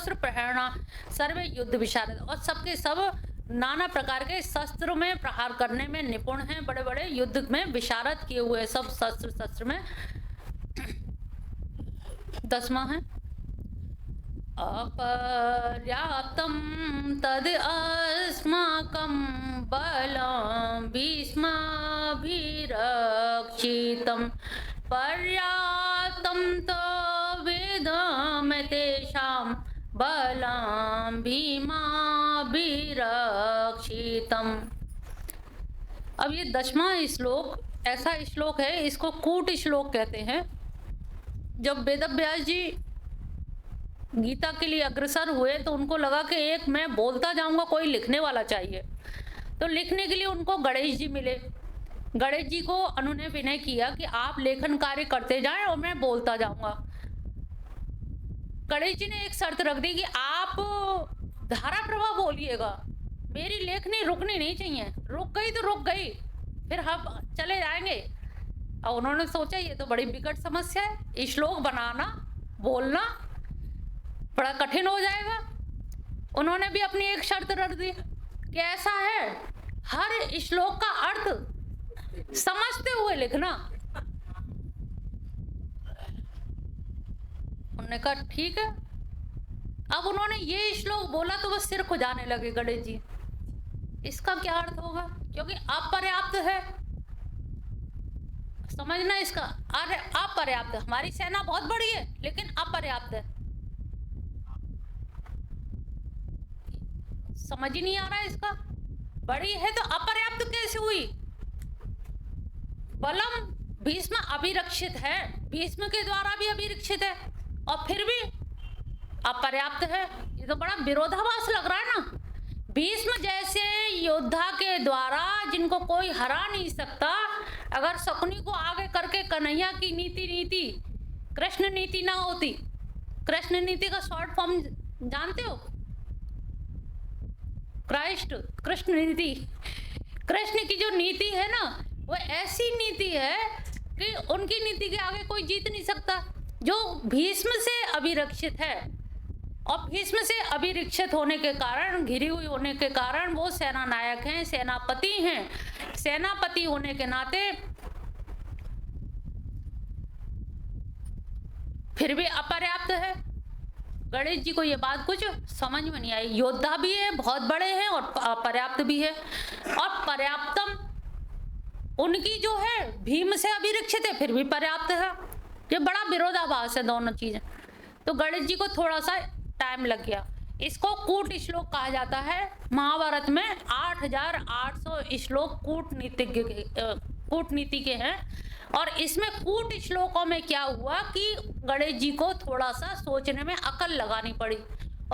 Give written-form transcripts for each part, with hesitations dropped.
शस्त्र प्रहरणा सर्वे युद्ध विशारद, और सबके सब नाना प्रकार के शस्त्र में प्रहार करने में निपुण हैं, बड़े बड़े युद्ध में विशारद किए हुए सब शस्त्र में। 10वां है अपर्याप्तं तद् अस्माकं बलं भीष्माभिरक्षितं पर्याप्तं तवेदं तेषां बलं भीमाभिरक्षितम्। अब ये 10वां श्लोक ऐसा श्लोक है, इसको कूट श्लोक कहते हैं। जब वेदव्यास जी गीता के लिए अग्रसर हुए तो उनको लगा कि एक मैं बोलता जाऊंगा, कोई लिखने वाला चाहिए। तो लिखने के लिए उनको गणेश जी मिले। गणेश जी को उन्होंने विनय किया कि आप लेखन कार्य करते जाएं और मैं बोलता जाऊंगा। गणेश जी ने एक शर्त रख दी कि आप धारा प्रवाह बोलिएगा, मेरी लेखनी रुकनी नहीं चाहिए, रुक गई तो रुक गई, फिर हम चले जाएंगे। और उन्होंने सोचा ये तो बड़ी विकट समस्या है, श्लोक बनाना बोलना बड़ा कठिन हो जाएगा। उन्होंने भी अपनी एक शर्त रख दी कि ऐसा है, हर श्लोक का अर्थ समझते हुए लिखना। उन्होंने कहा ठीक है। अब उन्होंने ये श्लोक बोला तो बस सिर खुजाने लगे गणेश जी, इसका क्या अर्थ होगा, क्योंकि अपर्याप्त है। समझना इसका, अरे अपर्याप्त, हमारी सेना बहुत बड़ी है लेकिन अपर्याप्त है। समझ ही नहीं आ रहा है इसका, बड़ी है तो अपर्याप्त कैसे हुई। बलम भीष्म अभिरक्षित है, भीष्म के द्वारा भी अभिरक्षित है और फिर भी अपर्याप्त है। ये तो बड़ा विरोधाभास लग रहा है ना। भीष्म जैसे योद्धा के द्वारा जिनको कोई हरा नहीं सकता, अगर शकुनी को आगे करके कन्हैया की नीति कृष्ण नीति ना होती, कृष्ण नीति का शॉर्ट फॉर्म जानते हो, कृष्ण नीति, कृष्ण की जो नीति है ना वो ऐसी नीति है कि उनकी नीति के आगे कोई जीत नहीं सकता। जो भीष्म से अभिरक्षित है और भीष्म से अभिरक्षित होने के कारण, घिरी हुई होने के कारण वो सेना नायक हैं, सेनापति हैं। सेनापति होने के नाते फिर भी अपर्याप्त है। गणेश जी को ये बात कुछ समझ में नहीं आई। योद्धा भी है, बहुत बड़े हैं, और पर्याप्त भी है। और पर्याप्तम उनकी जो है भीम से अभिरक्षित है, फिर भी पर्याप्त है। ये बड़ा विरोधाभास है दोनों चीजें। तो गणेश जी को थोड़ा सा टाइम लग गया। इसको कूट श्लोक कहा जाता है। महाभारत में 8800 श्लोक कूटनीति के हैं। और इसमें कूट श्लोकों में क्या हुआ कि गणेश जी को थोड़ा सा सोचने में अकल लगानी पड़ी,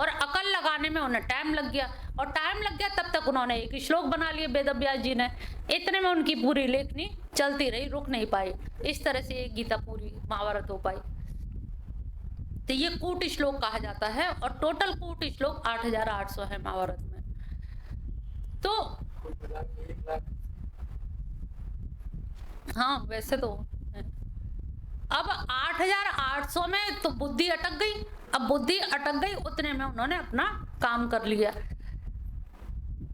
और अकल लगाने में उन्हें टाइम लग गया। और टाइम लग गया तब तक उन्होंने एक श्लोक बना लिए वेदव्यास जी ने। इतने में उनकी पूरी लेखनी चलती रही, रुक नहीं पाई। इस तरह से ये गीता पूरी महाभारत हो पाई। तो ये कूट श्लोक कहा जाता है। और टोटल कूट श्लोक 8800 है महाभारत में। तो हाँ वैसे तो अब 8800 में तो बुद्धि अटक गई। अब बुद्धि अटक गई, उतने में उन्होंने अपना काम कर लिया।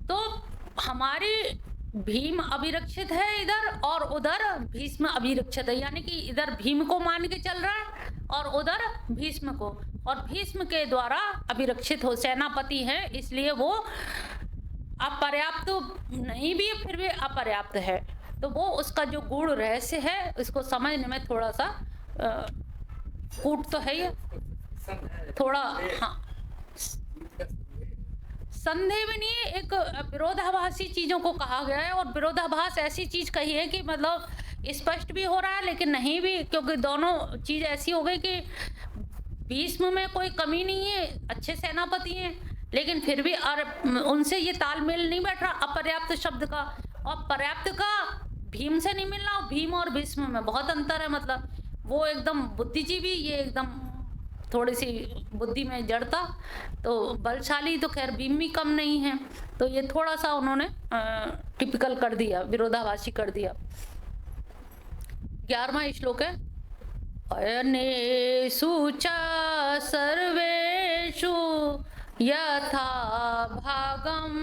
तो हमारी भीम अभिरक्षित है इधर, और उधर भीष्म अभिरक्षित है। यानी कि इधर भीम को मान के चल रहा है और उधर भीष्म को, और भीष्म के द्वारा अभिरक्षित हो सेनापति है, इसलिए वो अपर्याप्त नहीं भी फिर भी अपर्याप्त है। तो वो उसका जो गूढ़ रहस्य है उसको समझने में थोड़ा सा कूट तो है ही थोड़ा, हाँ संदेह भी नहीं, एक विरोधाभासी चीजों को कहा गया है। और विरोधाभास ऐसी चीज कही है कि मतलब स्पष्ट भी हो रहा है लेकिन नहीं भी, क्योंकि दोनों चीज ऐसी हो गई कि भीष्म में कोई कमी नहीं है, अच्छे सेनापति हैं, लेकिन फिर भी उनसे ये तालमेल नहीं बैठ रहा अपर्याप्त शब्द का। और पर्याप्त का भीम से नहीं मिल रहा। भीम और भीष्म में बहुत अंतर है। मतलब वो एकदम बुद्धिजीवी, ये एकदम थोड़ी सी बुद्धि में जड़ता, तो बलशाली तो खैर भीम भी कम नहीं है। तो ये थोड़ा सा उन्होंने टिपिकल कर दिया, विरोधाभासी कर दिया। 11वां श्लोक है अयनेषु च सर्वेषु यथा भागम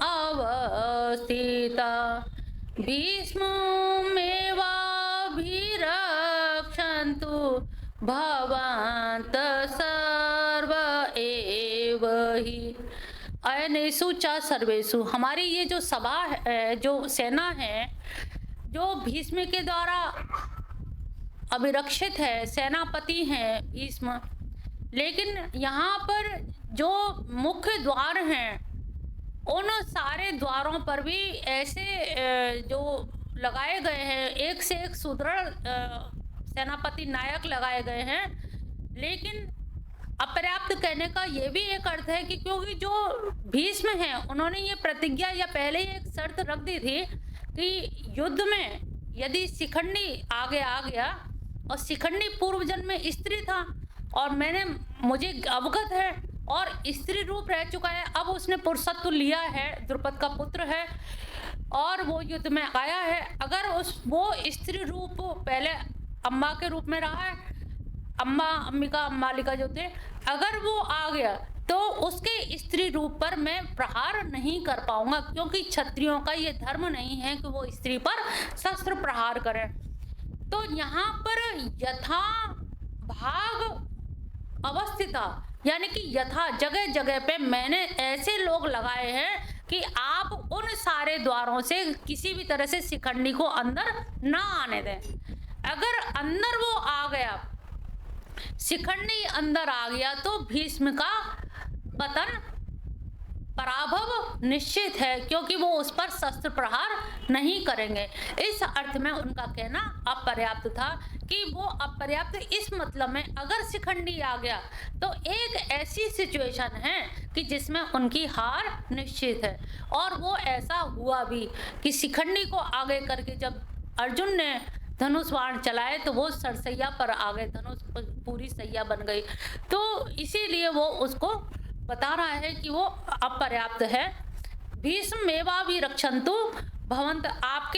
अवस्थिता भीष्ममेवाभिरक्षन्तु भवन्त सर्व एव हि। अयनेषु च सर्वेषु, हमारी ये जो सभा है, जो सेना है, जो भीष्म के द्वारा अभिरक्षित है, सेनापति हैं भीष्म, लेकिन यहाँ पर जो मुख्य द्वार हैं उन सारे द्वारों पर भी ऐसे जो लगाए गए हैं, एक से एक सुदृढ़ सेनापति नायक लगाए गए हैं। लेकिन अपर्याप्त कहने का ये भी एक अर्थ है कि क्योंकि जो भीष्म हैं उन्होंने ये प्रतिज्ञा या पहले ही एक शर्त रख दी थी कि युद्ध में यदि शिखंडी आगे आ गया, और शिखंडी पूर्व जन्म में स्त्री था और मुझे अवगत है और स्त्री रूप रह चुका है, अब उसने पुरुषत्व लिया है, द्रुपद का पुत्र है और वो युद्ध में आया है। अगर वो स्त्री रूप पहले अम्बा के रूप में रहा है, अंबिका अम्बालिका जो थे, अगर वो आ गया तो उसके स्त्री रूप पर मैं प्रहार नहीं कर पाऊंगा, क्योंकि क्षत्रियों का ये धर्म नहीं है कि वो स्त्री पर शस्त्र प्रहार करें। तो यहाँ पर यथा भाग अवस्थिता, यानी कि यथा जगह जगह पे मैंने ऐसे लोग लगाए हैं कि आप उन सारे द्वारों से किसी भी तरह से शिखंडी को अंदर ना आने दें। अगर अंदर वो आ गया, शिखंडी अंदर आ गया, तो भीष्म का पतन, पराभव निश्चित है, क्योंकि वो उस पर शस्त्र प्रहार नहीं करेंगे। इस अर्थ में उनका कहना अपर्याप्त था कि वो अपर्याप्त इस मतलब में, अगर शिखंडी आ गया तो एक ऐसी सिचुएशन है कि जिसमें उनकी हार निश्चित है। और वो ऐसा हुआ भी कि शिखंडी को आगे करके जब अर्जुन ने धनुष बाण चलाए तो वो सरसैया पर आ गए, धनुष पूरी सैया बन गई। तो इसीलिए वो उसको बता रहा है कि वो अपर्याप्त है। भीष्म मेवा भी रक्षन्तु भवंत, आप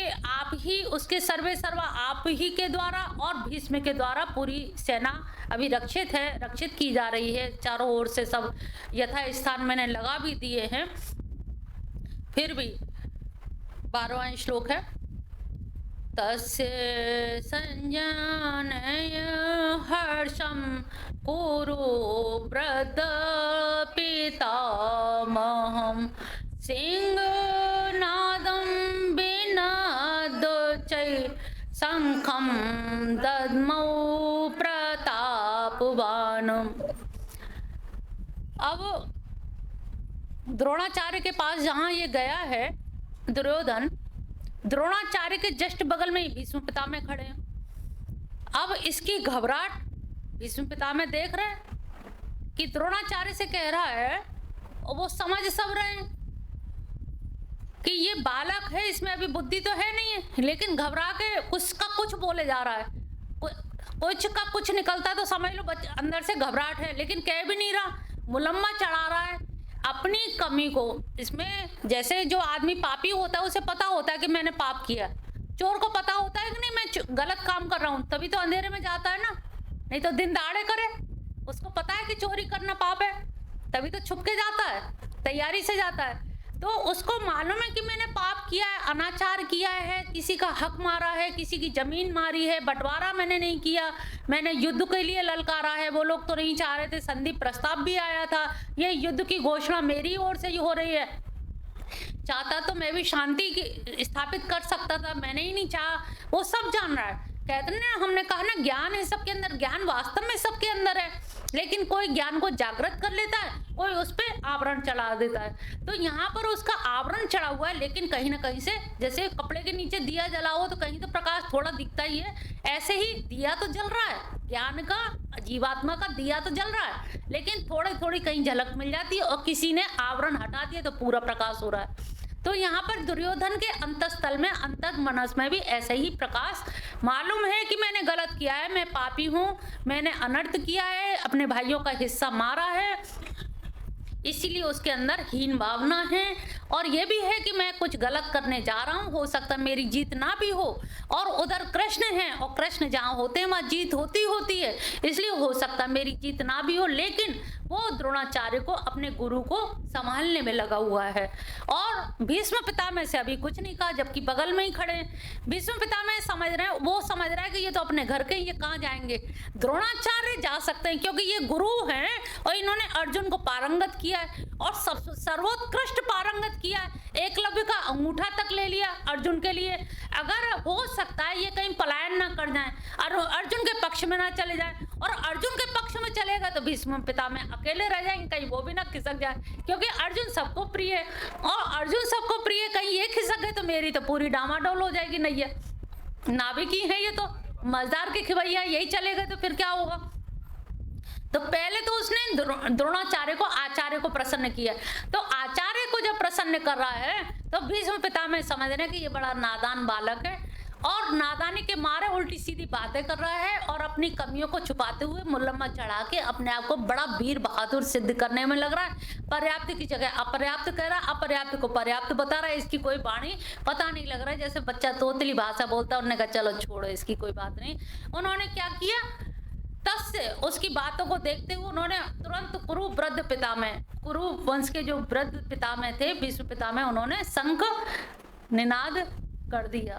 ही उसके सर्वे सर्वा आप ही के द्वारा और भीष्म के द्वारा पूरी सेना अभी रक्षित है, रक्षित की जा रही है। चारों ओर से सब यथा स्थान मैंने लगा भी दिए हैं। फिर भी 12वां श्लोक है, तस्य संजानय हर्षं कुरु वृद्ध पितामहं सिंहनादं विनद्य शंखं दद्मौ प्रतापवान्। अब द्रोणाचार्य के पास जहाँ ये गया है दुर्योधन, द्रोणाचार्य के जस्ट बगल में ही भीष्म पितामह खड़े हैं। अब इसकी घबराहट भीष्म पितामह देख रहे हैं कि द्रोणाचार्य से कह रहा है, और वो समझ सब रहे हैं कि ये बालक है, इसमें अभी बुद्धि तो है नहीं है, लेकिन घबरा के कुछ का कुछ बोले जा रहा है। कुछ का कुछ निकलता तो समझ लो अंदर से घबराहट है, लेकिन कह भी नहीं रहा, मुलम्मा चढ़ा रहा है अपनी कमी को। इसमें जैसे जो आदमी पापी होता है उसे पता होता है कि मैंने पाप किया, चोर को पता होता है कि नहीं मैं गलत काम कर रहा हूँ, तभी तो अंधेरे में जाता है ना, नहीं तो दिन दहाड़े करे। उसको पता है कि चोरी करना पाप है, तभी तो छुप के जाता है, तैयारी से जाता है। तो उसको मालूम है कि मैंने पाप किया है, अनाचार किया है, किसी का हक मारा है, किसी की जमीन मारी है, बंटवारा मैंने नहीं किया, मैंने युद्ध के लिए ललकारा है। वो लोग तो नहीं चाह रहे थे, संधि प्रस्ताव भी आया था, ये युद्ध की घोषणा मेरी ओर से ही हो रही है। चाहता तो मैं भी शांति की स्थापित कर सकता था, मैंने ही नहीं चाहा। वो सब जान रहा है। कहते ना, हमने कहा ना, ज्ञान है सबके अंदर, ज्ञान वास्तव में सबके अंदर है, लेकिन कोई ज्ञान को जागृत कर लेता है, कोई उस पर आवरण चढ़ा देता है। तो यहाँ पर उसका आवरण चढ़ा हुआ है, लेकिन कहीं ना कहीं से, जैसे कपड़े के नीचे दिया जला हो तो कहीं तो प्रकाश थोड़ा दिखता ही है, ऐसे ही दिया तो जल रहा है, ज्ञान का, जीवात्मा का दिया तो जल रहा है, लेकिन थोड़ी थोड़ी कहीं झलक मिल जाती है, और किसी ने आवरण हटा दिया तो पूरा प्रकाश हो रहा है। तो यहाँ पर दुर्योधन के अंतस्थल में, अंतः मनस में भी ऐसे ही प्रकाश मालूम है कि मैंने गलत किया है, मैं पापी हूँ, मैंने अनर्थ किया है, अपने भाइयों का हिस्सा मारा है, इसीलिए उसके अंदर हीन भावना है। और ये भी है कि मैं कुछ गलत करने जा रहा हूँ, हो सकता है मेरी जीत ना भी हो, और उधर कृष्ण है, और कृष्ण जहाँ होते हैं वहाँ जीत होती है, इसलिए हो सकता है मेरी जीत ना भी हो, लेकिन वो द्रोणाचार्य को, अपने गुरु को संभालने में लगा हुआ है। और भीष्म पितामह से अभी कुछ नहीं कहा, जबकि बगल में ही खड़े हैं। भीष्म पितामह समझ रहे हैं, वो समझ रहा है कि ये तो अपने घर के, ये कहाँ जाएंगे। द्रोणाचार्य जा सकते हैं क्योंकि ये गुरु हैं और इन्होंने अर्जुन को पारंगत किया है और सर्वोत्कृष्ट पारंगत किया है। एकलव्य का अंगूठा तक ले लिया अर्जुन के लिए। अगर हो सकता है ये कहीं पलायन ना कर जाए, अर्जुन के पक्ष में ना चले जाए, और अर्जुन के पक्ष में चलेगा तो भीष्म पितामह अकेले रह जाएंगे, कहीं वो भी ना खिसक जाए, क्योंकि अर्जुन सबको प्रिय है। और अर्जुन सबको प्रिय, कहीं ये खिसक गए तो मेरी तो पूरी डामाडोल हो जाएगी। नैया नाविकी है ये तो, मजदार के खिवैया, यही चले गए तो फिर क्या होगा। तो पहले तो उसने द्रोणाचार्य को, आचार्य को प्रसन्न किया। तो आचार्य को जब प्रसन्न कर रहा है तो भीष्म पितामह समझ रहे हैं कि ये बड़ा नादान बालक है और नादानी के मारे उल्टी सीधी बातें कर रहा है और अपनी कमियों को छुपाते हुए मुलम्मा चढ़ा के अपने आप को बड़ा वीर बहादुर सिद्ध करने में लग रहा है। पर्याप्त की जगह अपर्याप्त कह रहा है, अपर्याप्त को पर्याप्त बता रहा है। इसकी कोई वाणी पता नहीं लग रहा है, जैसे बच्चा तोतली भाषा बोलता है। उन्होंने कहा चलो छोड़ो, इसकी कोई बात नहीं। उन्होंने क्या किया, तब से उसकी बातों को देखते हुए उन्होंने तुरंत कुरु वृद्ध पितामह, कुरु वंश के जो वृद्ध पितामह थे भीष्म पितामह, उन्होंने शंख निनाद कर दिया।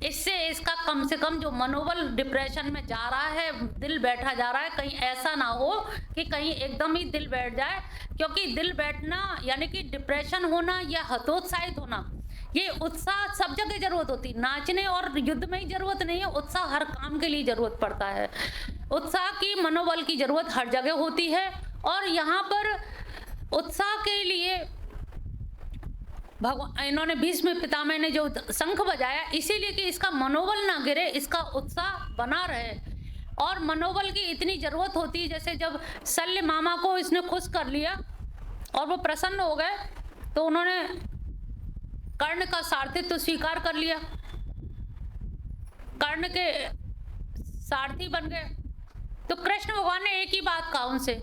इससे इसका कम से कम जो मनोबल डिप्रेशन में जा रहा है, दिल बैठा जा रहा है, कहीं ऐसा ना हो कि कहीं एकदम ही दिल बैठ जाए। क्योंकि दिल बैठना यानी कि डिप्रेशन होना या हतोत्साहित होना, ये उत्साह सब जगह जरूरत होती, नाचने और युद्ध में ही जरूरत नहीं है, उत्साह हर काम के लिए जरूरत पड़ता है। उत्साह की, मनोबल की जरूरत हर जगह होती है। और यहाँ पर उत्साह के लिए भगवान, इन्होंने भीष्म पितामह ने जो शंख बजाया इसीलिए कि इसका मनोबल ना गिरे, इसका उत्साह बना रहे। और मनोबल की इतनी जरूरत होती है, जैसे जब शल्य मामा को इसने खुश कर लिया और वो प्रसन्न हो गए तो उन्होंने कर्ण का सारथित्व स्वीकार कर लिया, कर्ण के सारथी बन गए। तो कृष्ण भगवान ने एक ही बात कहा उनसे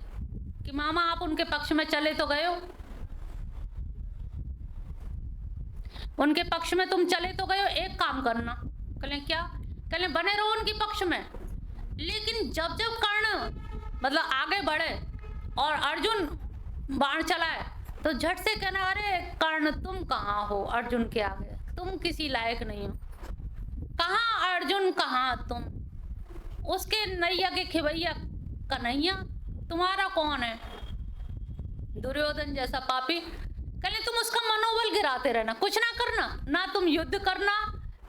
कि मामा आप उनके पक्ष में चले तो गए हो, उनके पक्ष में तुम चले तो गए हो, एक काम करना। कहले क्या? कहले बने रहो उनके पक्ष में। लेकिन जब जब कर्ण मतलब आगे बढ़े और अर्जुन बाण चलाए तो झट से कहना अरे कर्ण तुम कहाँ हो अर्जुन के आगे, तुम किसी लायक नहीं हो। कहाँ अर्जुन, कहाँ तुम, उसके नैया के खिवैया कन्हैया, तुम्हारा कौन है? दुर्योधन जैसा पापी। कहले तुम उसका मनोबल गिराते रहना, कुछ ना करना, ना तुम युद्ध करना,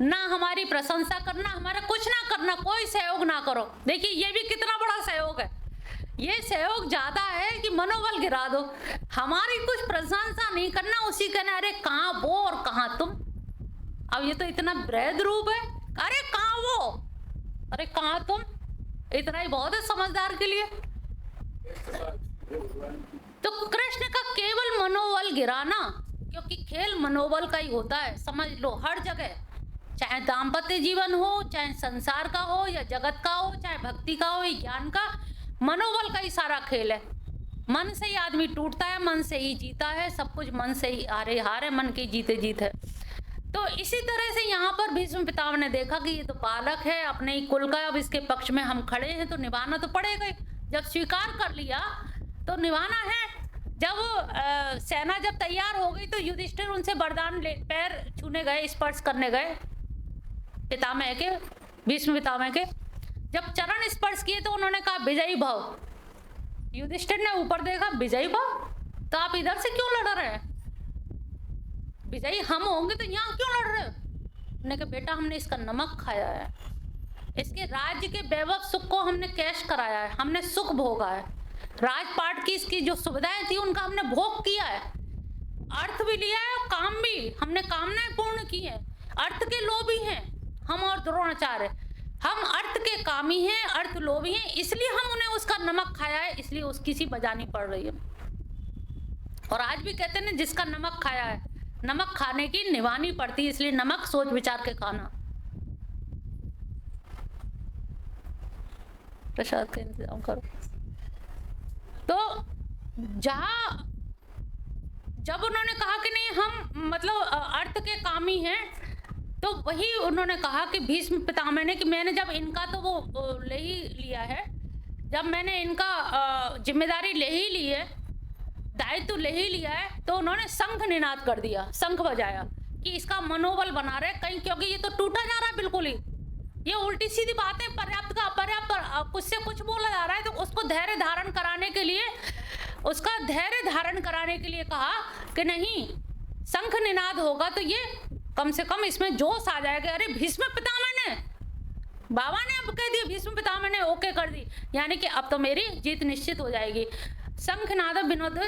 ना हमारी प्रशंसा करना, हमारा कुछ ना करना, कोई सहयोग ना करो। देखिए ये भी कितना बड़ा सहयोग है। ये सहयोग ज्यादा है कि मनोबल गिरा दो, हमारी कुछ प्रशंसा नहीं करना, उसी कहना अरे कहाँ वो और कहाँ तुम। अब ये तो इतना वृहद रूप है, अरे कहाँ वो, अरे कहाँ तुम, इतना ही बहुत है समझदार के लिए। तो कृष्ण का केवल मनोबल गिराना, क्योंकि खेल मनोबल का ही होता है, समझ लो हर जगह, चाहे दाम्पत्य जीवन हो, चाहे संसार का हो या जगत का हो, चाहे भक्ति का हो या ज्ञान का, मनोबल का ही सारा खेल है। मन से ही आदमी टूटता है, मन से ही जीता है, सब कुछ मन से ही हारे हार है, मन की जीते जीत है। तो इसी तरह से यहाँ पर भीष्म पितामह ने देखा कि ये तो बालक है, अपने ही कुल का, अब इसके पक्ष में हम खड़े हैं तो निभाना तो पड़ेगा ही। जब स्वीकार कर लिया तो निभाना है। जब सेना जब तैयार हो गई तो युधिष्ठिर उनसे वरदान ले, पैर छूने गए, स्पर्श करने गए पितामह के, भीष्म पितामह के। जब चरण स्पर्श किए तो उन्होंने कहा विजयी भव। युधिष्ठिर ने ऊपर देखा, विजयी भव, तो आप इधर से क्यों लड़ रहे हैं? विजयी हम होंगे तो यहाँ क्यों लड़ रहे हो? उन्होंने कहा बेटा हमने इसका नमक खाया है, इसके राज्य के वैभव सुख को हमने कैश कराया है, हमने सुख भोगा है, राजपाट की इसकी जो सुविधाएं थी उनका हमने भोग किया है, अर्थ भी लिया है और काम भी, हमने कामनाएं पूर्ण की है, अर्थ के लोभी हैं हम और द्रोणाचार्य, हम अर्थ के कामी हैं, अर्थ लोभी हैं, इसलिए हम उन्हें उसका नमक खाया है, इसलिए उसकी सी बजानी पड़ रही है। और आज भी कहते हैं जिसका नमक खाया है, नमक खाने की निभानी पड़ती है, इसलिए नमक सोच विचार के खाना। प्रसाद का इंतजाम करो। तो जहां जब उन्होंने कहा कि नहीं हम मतलब अर्थ के कामी हैं, तो वही उन्होंने कहा कि भीष्म पितामह ने कि मैंने जब इनका तो वो ले ही लिया है, जब मैंने इनका जिम्मेदारी ले ही ली है, दायित्व ले ही लिया है, तो उन्होंने शंख निनाद कर दिया, शंख बजाया कि इसका मनोबल बना रहे कहीं, क्योंकि ये तो टूटा जा रहा है बिल्कुल ही। ये उल्टी सीधी बात है, पर्याप्त का अपर्याप्त कुछ से कुछ बोला जा रहा है, तो उसको धैर्य धारण कराने के लिए, उसका धैर्य धारण कराने के लिए कहा कि नहीं, शंख निनाद होगा तो ये कम से कम इसमें जोश आ जाएगा। अरे भीष्म पितामह ने, बाबा ने अब कह दिया, भीष्म पितामह ने ओके कर दी, यानी कि अब तो मेरी जीत निश्चित हो जाएगी। शंखनाद विनोद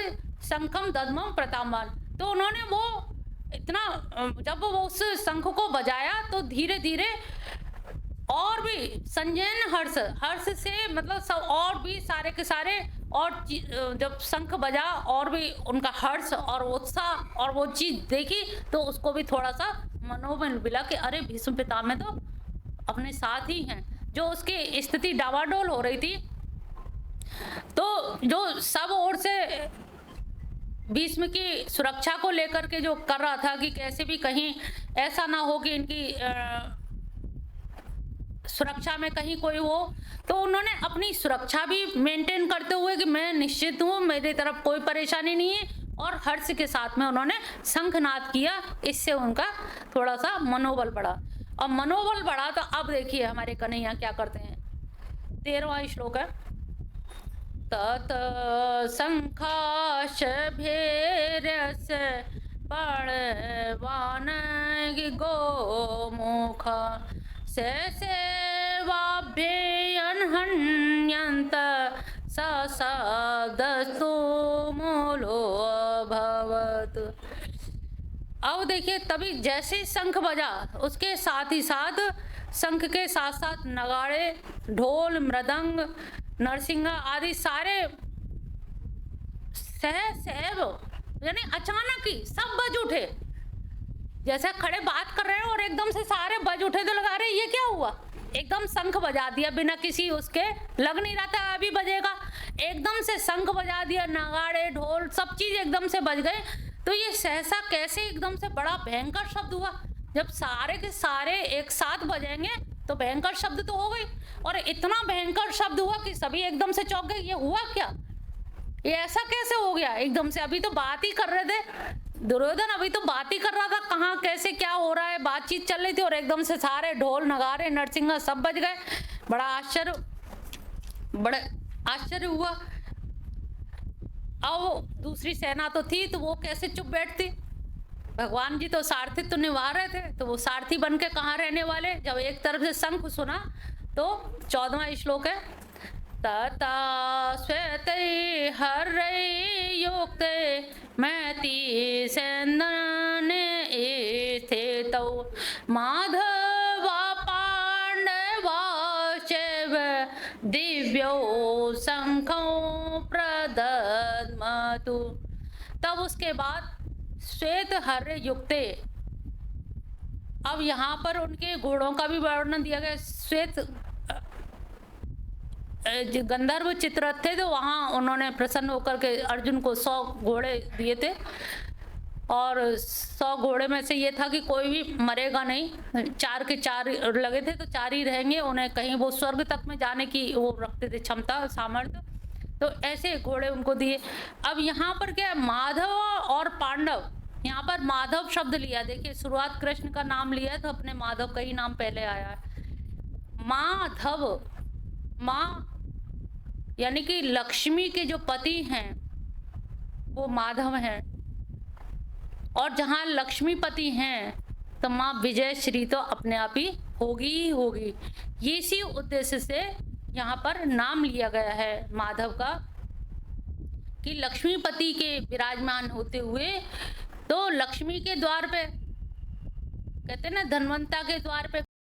शंखम दद्मम प्रतामान। तो उन्होंने वो इतना, जब वो उस शंख को बजाया तो धीरे धीरे और भी संजयन हर्ष से, मतलब सब और भी सारे के सारे, और जब शंख बजा और भी उनका हर्ष और उत्साह और वो चीज देखी तो उसको भी थोड़ा सा मनोबल मिला कि अरे भीष्म पितामह तो अपने साथ ही हैं। जो उसकी स्थिति डावाडोल हो रही थी, तो जो सब ओर से भीष्म की सुरक्षा को लेकर के जो कर रहा था कि कैसे भी कहीं ऐसा ना हो कि इनकी सुरक्षा में कहीं कोई हो, तो उन्होंने अपनी सुरक्षा भी मेंटेन करते हुए कि मैं निश्चित हूँ, मेरी तरफ कोई परेशानी नहीं है, और हर्ष के साथ में उन्होंने शंखनाद किया। इससे उनका थोड़ा सा मनोबल बढ़ा, और मनोबल बढ़ा तो अब देखिए हमारे कन्हैया क्या करते हैं। 13वां श्लोक है, तत शंखाश भैरस पड़वान गोमुख से सेवाभ्ययन्हन्यन्त सदस्तु मूलो भवत। अब देखिए, तभी जैसे ही शंख बजा, उसके साथ ही साथ शंख के साथ साथ नगाड़े, ढोल, मृदंग, नरसिंगा आदि सारे सहब यानी अचानक ही सब बज उठे। जैसे खड़े बात कर रहे हैं और एकदम से सारे बज उठे, तो लगा रहे ये क्या हुआ, एकदम शंख बजा दिया बिना किसी उसके, लग नहीं रहा था अभी बजेगा, एकदम से शंख बजा दिया, नगाड़े, ढोल सब चीज एकदम से बज गए। तो ये सहसा कैसे एकदम से बड़ा भयंकर शब्द हुआ। जब सारे के सारे एक साथ बजेंगे तो भयंकर शब्द तो हो गई, और इतना भयंकर शब्द हुआ कि सभी एकदम से चौंक गए, ये हुआ क्या, ये ऐसा कैसे हो गया एकदम से। अभी तो बात ही कर रहे थे, दुर्योधन अभी तो बात ही कर रहा था, कहाँ कैसे क्या हो रहा है, बातचीत चल रही थी, और एकदम से सारे ढोल, नगाड़े, नरसिंगा सब बज गए। बड़ा आश्चर्य हुआ। अब दूसरी सेना तो थी, तो वो कैसे चुप बैठती, भगवान जी तो सारथित्व तो निभा रहे थे, तो वो सारथी बन के कहाँ रहने वाले। जब एक तरफ से शंख सुना तो 14वां श्लोक है, तता श्वेत हर्रे युक्ते मैति सेंदन स्थितौ माधवा पांडवा शिव दिव्यो शंखो प्रदद्मतु। तब उसके बाद श्वेत हर्रे युक्ते, अब यहाँ पर उनके घोड़ों का भी वर्णन दिया गया। श्वेत गंधर्व चित्ररथ थे, तो वहाँ उन्होंने प्रसन्न होकर के अर्जुन को 100 घोड़े दिए थे, और 100 घोड़े में से ये था कि कोई भी मरेगा नहीं, 4 के 4 लगे थे तो 4 ही रहेंगे, उन्हें कहीं वो स्वर्ग तक में जाने की वो रखते थे क्षमता, सामर्थ्य, तो ऐसे घोड़े उनको दिए। अब यहाँ पर क्या, माधव और पांडव, यहाँ पर माधव शब्द लिया। देखिए, शुरुआत कृष्ण का नाम लिया है तो अपने माधव का ही नाम पहले आया है। माधव, माँ यानी कि लक्ष्मी के जो पति हैं वो माधव हैं, और जहाँ लक्ष्मी पति हैं तो माँ विजय श्री तो अपने आप ही होगी। ये इसी उद्देश्य से यहाँ पर नाम लिया गया है माधव का, कि लक्ष्मीपति के विराजमान होते हुए, तो लक्ष्मी के द्वार पे, कहते हैं ना धनवंता के द्वार पे